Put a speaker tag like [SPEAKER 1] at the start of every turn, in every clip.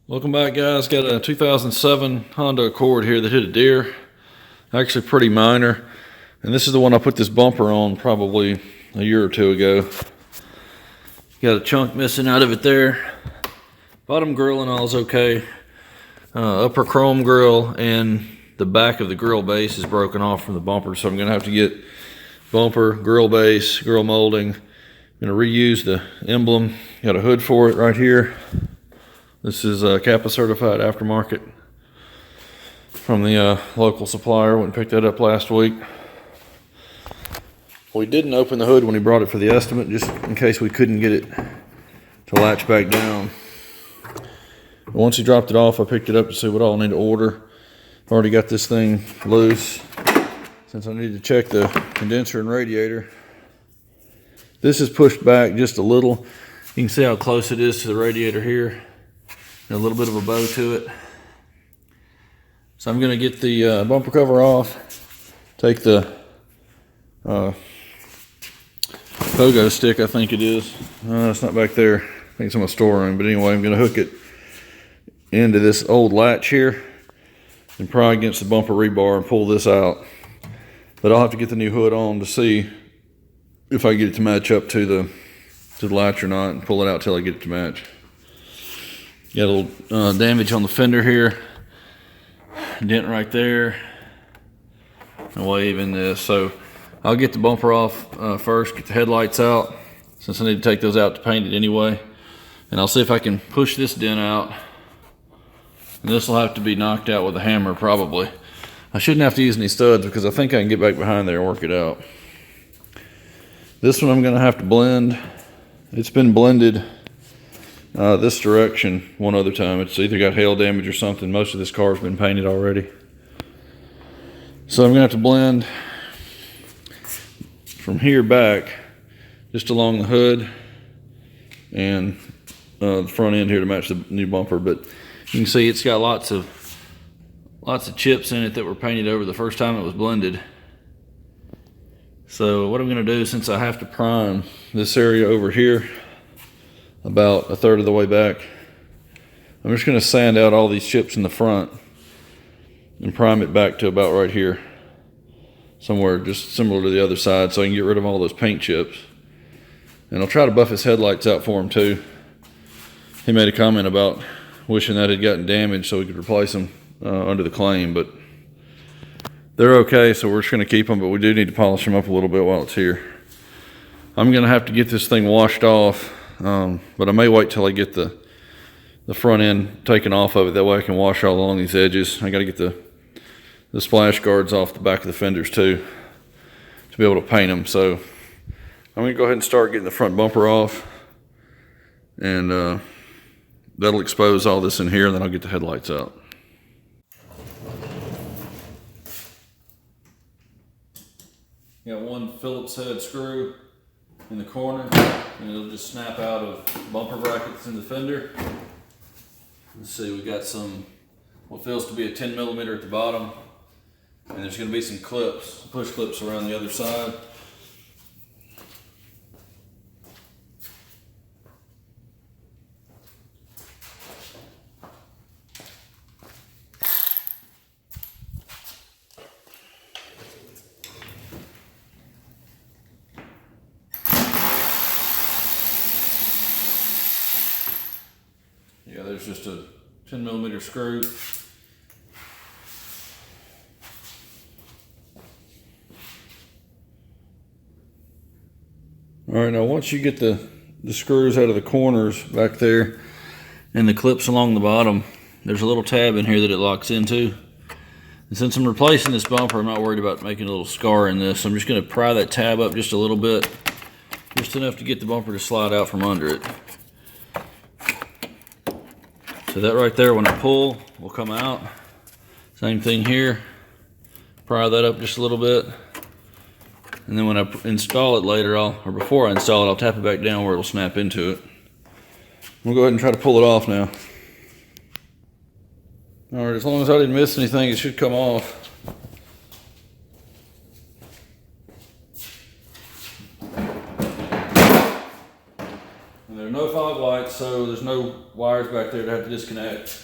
[SPEAKER 1] Welcome back, guys. Got a 2007 Honda Accord here that hit a deer. Actually pretty minor. And this is the one I put this bumper on probably a year or two ago. Got a chunk missing out of it there. Bottom grill and all is okay. Upper chrome grill and the back of the grill base is broken off from the bumper. So I'm going to have to get bumper, grill base, grill molding. I'm going to reuse the emblem. Got a hood for it right here. This is Kappa certified aftermarket from the local supplier. Went and picked that up last week. We didn't open the hood when he brought it for the estimate, just in case we couldn't get it to latch back down. But once he dropped it off, I picked it up to see what all I need to order. I've already got this thing loose since I need to check the condenser and radiator. This is pushed back just a little. You can see how close it is to the radiator here. A little bit of a bow to it. So I'm going to get the bumper cover off, take the pogo stick, I think it is. It's not back there. I think it's in my storeroom. But anyway, I'm going to hook it into this old latch here and pry against the bumper rebar and pull this out. But I'll have to get the new hood on to see if I get it to match up to the latch or not, and pull it out till I get it to match. Got a little damage on the fender here, dent right there, and wave in this. So I'll get the bumper off first, get the headlights out, since I need to take those out to paint it anyway. And I'll see if I can push this dent out. And this will have to be knocked out with a hammer probably. I shouldn't have to use any studs because I think I can get back behind there and work it out. This one I'm gonna have to blend. It's been blended this direction one other time. It's either got hail damage or something. Most of this car's been painted already. So I'm gonna have to blend from here back, just along the hood and the front end here to match the new bumper. But you can see it's got lots of chips in it that were painted over the first time it was blended. So what I'm gonna do, since I have to prime this area over here about a third of the way back, I'm just going to sand out all these chips in the front and prime it back to about right here, somewhere just similar to the other side, so I can get rid of all those paint chips. And I'll try to buff his headlights out for him too. He made a comment about wishing that had gotten damaged so we could replace them under the claim, but they're okay, so we're just going to keep them, but we do need to polish them up a little bit while it's here. I'm going to have to get this thing washed off. But I may wait till I get the front end taken off of it. That way I can wash all along these edges. I got to get the splash guards off the back of the fenders too, to be able to paint them. So I'm going to go ahead and start getting the front bumper off, and that'll expose all this in here, and then I'll get the headlights out. Got one Phillips head screw in the corner, and it'll just snap out of bumper brackets in the fender. Let's see, we got some what feels to be a 10mm at the bottom, and there's going to be some clips, push clips around the other side. Yeah, there's just a 10mm screw. All right, now once you get the screws out of the corners back there and the clips along the bottom, there's a little tab in here that it locks into. And since I'm replacing this bumper, I'm not worried about making a little scar in this. So I'm just going to pry that tab up just a little bit, just enough to get the bumper to slide out from under it. So that right there, when I pull, will come out. Same thing here. Pry that up just a little bit. And then when I install it later, or before I install it, I'll tap it back down where it'll snap into it. We'll go ahead and try to pull it off now. All right, as long as I didn't miss anything, it should come off. And there no fog lights, so there's no wires back there to have to disconnect.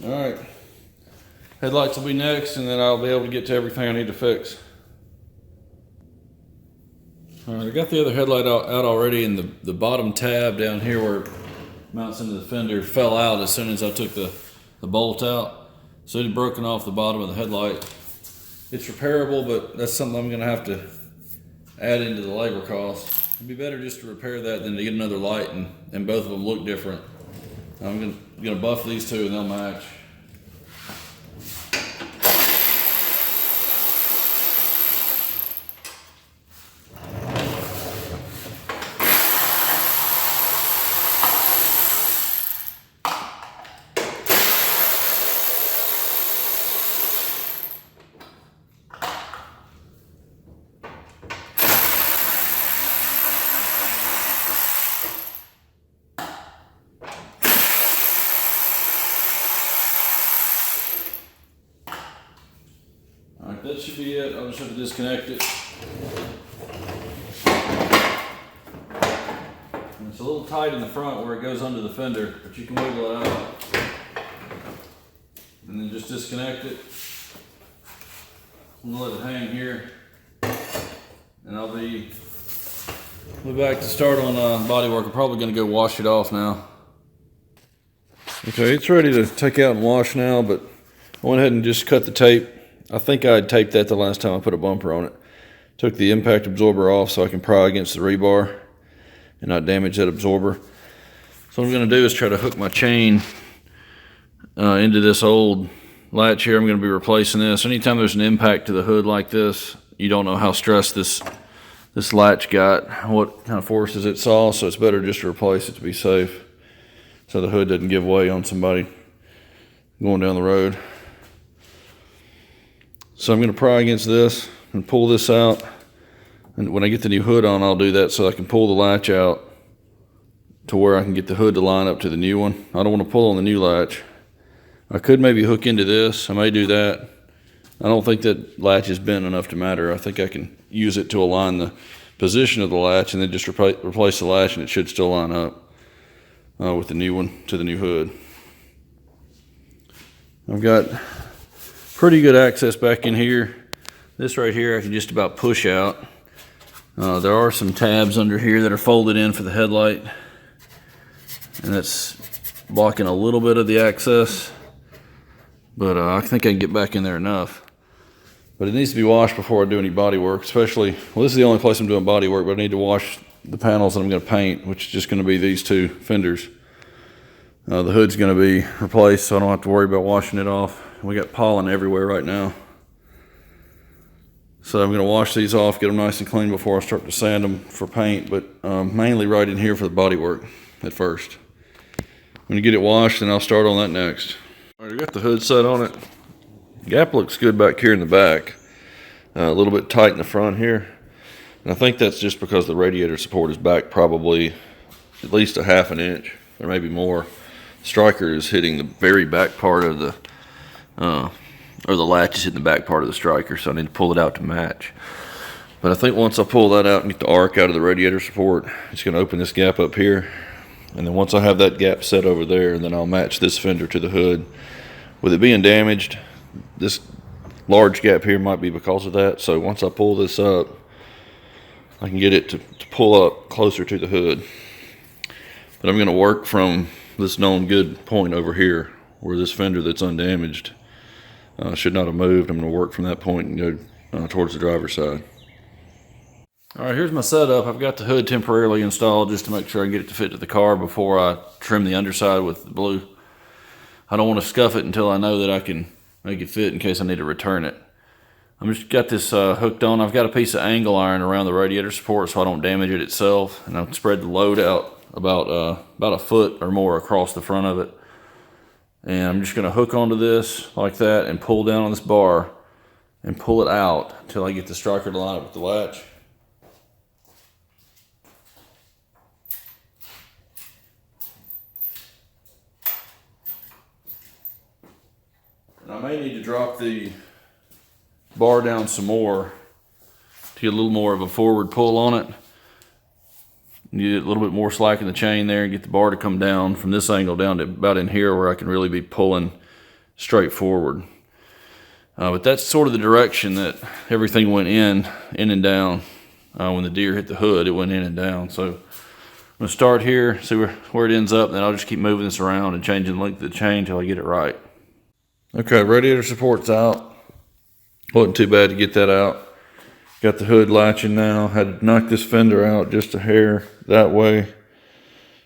[SPEAKER 1] Alright, headlights will be next, and then I'll be able to get to everything I need to fix. Alright, I got the other headlight out already, and the bottom tab down here where it mounts into the fender fell out as soon as I took the bolt out. So it had broken off the bottom of the headlight. It's repairable, but that's something I'm gonna have to add into the labor cost. It'd be better just to repair that than to get another light and both of them look different. I'm gonna buff these two and they'll match. Alright, that should be it. I'll just have to disconnect it. And it's a little tight in the front where it goes under the fender, but you can wiggle it out. And then just disconnect it. I'm gonna let it hang here. And I'll be back to start on bodywork. I'm probably gonna go wash it off now. Okay, it's ready to take out and wash now, but I went ahead and just cut the tape. I think I had taped that the last time I put a bumper on it. Took the impact absorber off so I can pry against the rebar and not damage that absorber. So what I'm gonna do is try to hook my chain into this old latch here. I'm gonna be replacing this. Anytime there's an impact to the hood like this, you don't know how stressed this latch got, what kind of forces it saw, so it's better just to replace it to be safe so the hood doesn't give way on somebody going down the road. So I'm going to pry against this and pull this out, and when I get the new hood on, I'll do that so I can pull the latch out to where I can get the hood to line up to the new one. I don't want to pull on the new latch. I could maybe hook into this. I may do that. I don't think that latch is bent enough to matter. I think I can use it to align the position of the latch and then just replace the latch, and it should still line up with the new one to the new hood. I've got pretty good access back in here. This right here I can just about push out. There are some tabs under here that are folded in for the headlight, and that's blocking a little bit of the access, but I think I can get back in there enough. But it needs to be washed before I do any body work, especially, well, this is the only place I'm doing body work, but I need to wash the panels that I'm going to paint, which is just going to be these two fenders. The hood's going to be replaced, so I don't have to worry about washing it off. We got pollen everywhere right now. So I'm going to wash these off, get them nice and clean before I start to sand them for paint, but mainly right in here for the body work at first. When you get it washed, then I'll start on that next. All right, I got the hood set on it. Gap looks good back here in the back. A little bit tight in the front here. And I think that's just because the radiator support is back probably at least a ½ inch, or maybe more. Striker is hitting the very back part of the, or the latch is hitting the back part of the striker, so I need to pull it out to match. But I think once I pull that out and get the arc out of the radiator support, it's going to open this gap up here. And then once I have that gap set over there, then I'll match this fender to the hood. With it being damaged, this large gap here might be because of that. So once I pull this up, I can get it to pull up closer to the hood. But I'm going to work from this known good point over here where this fender that's undamaged should not have moved. I'm going to work from that point and go towards the driver's side. All right, here's my setup. I've got the hood temporarily installed just to make sure I get it to fit to the car before I trim the underside with the blue. I don't want to scuff it until I know that I can make it fit in case I need to return it. I'm just got this hooked on. I've got a piece of angle iron around the radiator support so I don't damage it itself, and I've spread the load out about a foot or more across the front of it. And I'm just going to hook onto this like that and pull down on this bar and pull it out until I get the striker to line up with the latch. And I may need to drop the bar down some more to get a little more of a forward pull on it. You get a little bit more slack in the chain there and get the bar to come down from this angle down to about in here where I can really be pulling straight forward. But that's sort of the direction that everything went in and down. When the deer hit the hood, it went in and down. So I'm gonna start here, see where it ends up, and then I'll just keep moving this around and changing the length of the chain until I get it right. Okay, radiator support's out. Wasn't too bad to get that out. Got the hood latching now. Had to knock this fender out just a hair that way,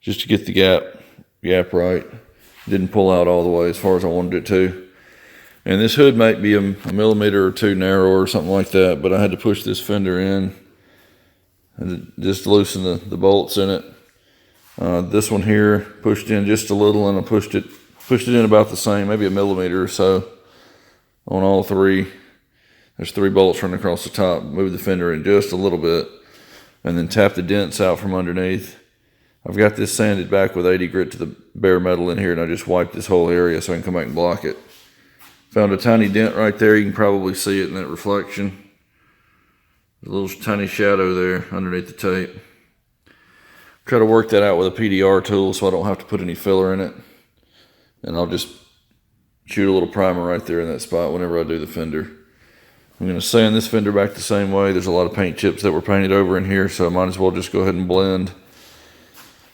[SPEAKER 1] just to get the gap right. Didn't pull out all the way as far as I wanted it to. And this hood might be a millimeter or two narrower or something like that, but I had to push this fender in and just loosen the bolts in it. This one here pushed in just a little, and I pushed it in about the same, maybe a millimeter or so on all three. There's 3 bolts running across the top. Move the fender in just a little bit, and then tap the dents out from underneath. I've got this sanded back with 80 grit to the bare metal in here, and I just wiped this whole area so I can come back and block it. Found a tiny dent right there. You can probably see it in that reflection. A little tiny shadow there underneath the tape. Try to work that out with a PDR tool so I don't have to put any filler in it. And I'll just shoot a little primer right there in that spot whenever I do the fender. I'm going to sand this fender back the same way. There's a lot of paint chips that were painted over in here, so I might as well just go ahead and blend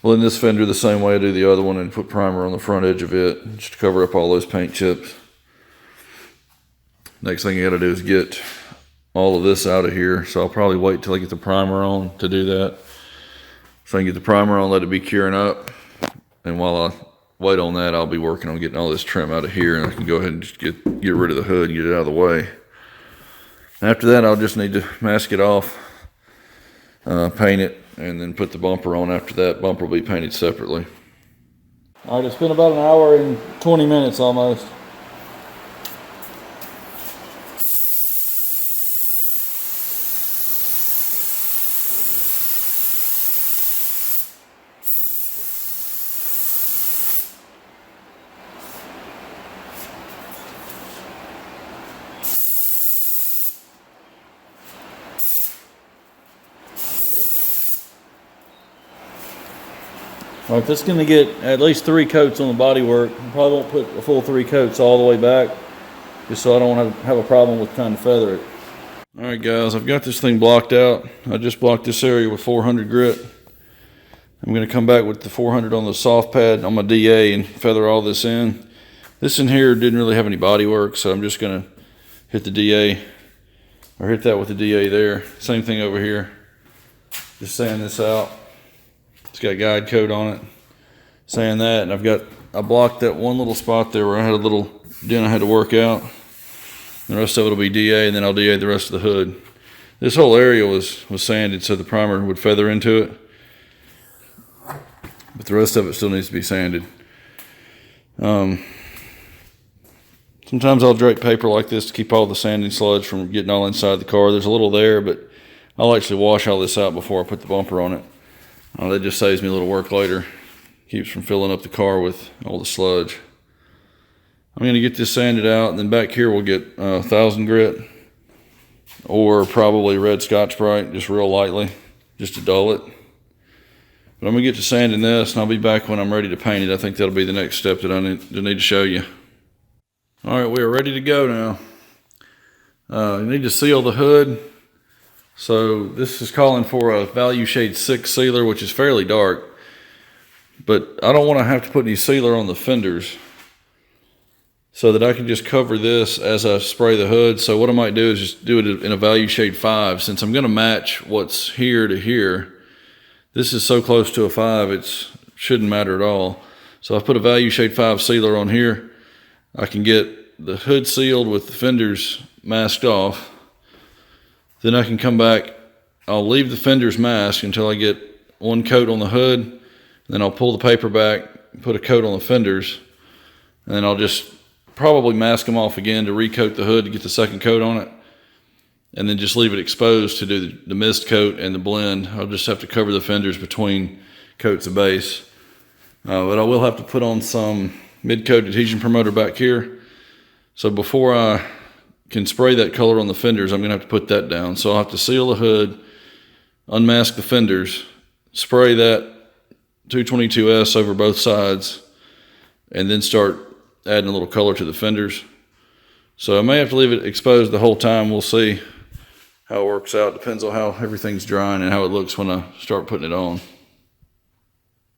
[SPEAKER 1] this fender the same way I do the other one and put primer on the front edge of it just to cover up all those paint chips. Next thing you got to do is get all of this out of here. So I'll probably wait till I get the primer on to do that. So I can get the primer on, let it be curing up. And while I wait on that, I'll be working on getting all this trim out of here, and I can go ahead and just get rid of the hood and get it out of the way. After that, I'll just need to mask it off, paint it, and then put the bumper on. After that, bumper will be painted separately. All right, it's been about an hour and 20 minutes almost. All right, that's going to get at least 3 coats on the bodywork. I probably won't put a full 3 coats all the way back, just so I don't have a problem with trying to feather it. All right, guys, I've got this thing blocked out. I just blocked this area with 400 grit. I'm going to come back with the 400 on the soft pad on my DA and feather all this in. This in here didn't really have any bodywork, so I'm just going to hit the DA, or hit that with the DA there. Same thing over here. Just sand this out. It's got guide coat on it. Sand that, and I blocked that one little spot there where I had a little dent I had to work out. The rest of it will be DA, and then I'll DA the rest of the hood. This whole area was sanded so the primer would feather into it, but the rest of it still needs to be sanded. Sometimes I'll drape paper like this to keep all the sanding sludge from getting all inside the car. There's a little there, but I'll actually wash all this out before I put the bumper on it. That just saves me a little work later. Keeps from filling up the car with all the sludge. I'm going to get this sanded out, and then back here we'll get 1000 grit, or probably red Scotch-Brite, just real lightly, just to dull it. But I'm going to get to sanding this, and I'll be back when I'm ready to paint it. I think that'll be the next step that I need to show you. All right, we are ready to go now. You need to seal the hood. So this is calling for a Value Shade 6 sealer, which is fairly dark. But I don't want to have to put any sealer on the fenders, so that I can just cover this as I spray the hood. So what I might do is just do it in a Value Shade 5. Since I'm going to match what's here to here, this is so close to a 5, it shouldn't matter at all. So I put a Value Shade 5 sealer on here. I can get the hood sealed with the fenders masked off. Then I can come back, I'll leave the fenders masked until I get one coat on the hood. Then I'll pull the paper back, put a coat on the fenders, and then I'll just probably mask them off again to recoat the hood to get the second coat on it. And then just leave it exposed to do the mist coat and the blend. I'll just have to cover the fenders between coats of base. But I will have to put on some mid-coat adhesion promoter back here. So before I can spray that color on the fenders, I'm gonna have to put that down. So I'll have to seal the hood, unmask the fenders, spray that 222S over both sides, and then start adding a little color to the fenders. So I may have to leave it exposed the whole time. We'll see how it works out. Depends on how everything's drying and how it looks when I start putting it on.